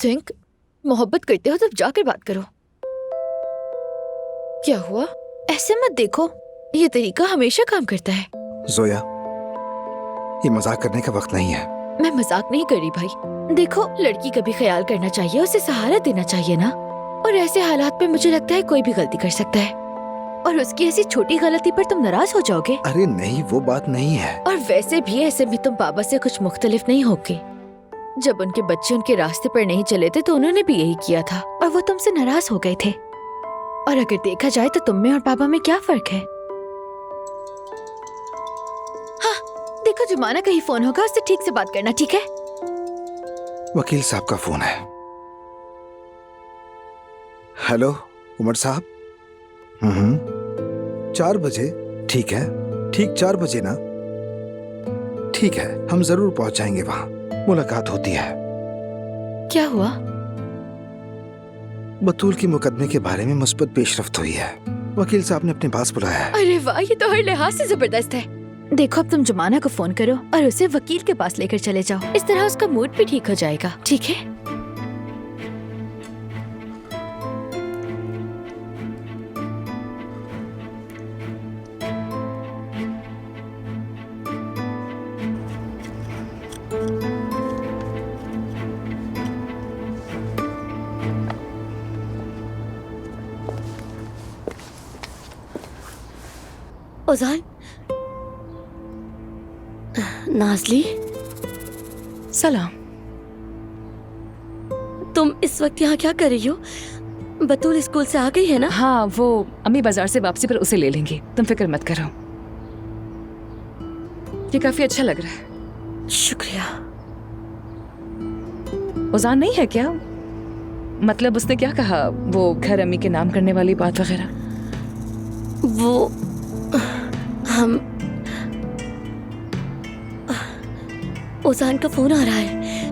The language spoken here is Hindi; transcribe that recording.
थिंक मोहब्बत करते हो तब जाकर बात करो। क्या हुआ? ऐसे मत देखो, ये तरीका हमेशा काम करता है। जोया, ये मजाक करने का वक्त नहीं है। मैं मजाक नहीं कर रही भाई। देखो, लड़की का भी ख्याल करना चाहिए, उसे सहारा देना चाहिए ना। और ऐसे हालात में मुझे लगता है कोई भी गलती कर सकता है, और उसकी ऐसी छोटी गलती पर तुम नाराज हो जाओगे। अरे नहीं, वो बात नहीं है। और वैसे भी ऐसे में तुम बाबा से कुछ मुख्तलिफ नहीं होगे। जब उनके बच्चे उनके रास्ते पर नहीं चले थे तो उन्होंने भी यही किया था, और वो तुमसे नाराज हो गए थे। और अगर देखा जाए तो तुम में और बाबा में क्या फर्क है? हाँ, देखो जुमाना का ही फोन होगा, उससे ठीक से बात करना, ठीक है? वकील साहब का फोन है। हेलो उमर साहब। 4 बजे? ठीक है, ठीक 4 बजे ना? ठीक है, हम जरूर पहुंच जाएंगे, वहां मुलाकात होती है। क्या हुआ? बतूल की मुकदमे के बारे में मुस्बत पेशरफ्त हुई है। वकील साहब ने अपने पास बुलाया है। अरे वाह, ये तो हर लिहाज से जबरदस्त है। देखो, अब तुम जुमाना को फोन करो और उसे वकील के पास लेकर चले जाओ। इस तरह उसका मूड भी ठीक हो जाएगा, ठीक है? ओजान, नाजली, सलाम। तुम इस वक्त यहाँ क्या कर रही हो? बतूल स्कूल से आ गई है ना? हाँ, वो अम्मी बाजार से वापसी पर उसे ले लेंगे, तुम फिक्र मत करो। ये काफी अच्छा लग रहा है। शुक्रिया। ओजान नहीं है क्या? मतलब उसने क्या कहा, वो घर अम्मी के नाम करने वाली बात वगैरह? वो हम ओजान का फोन आ रहा है।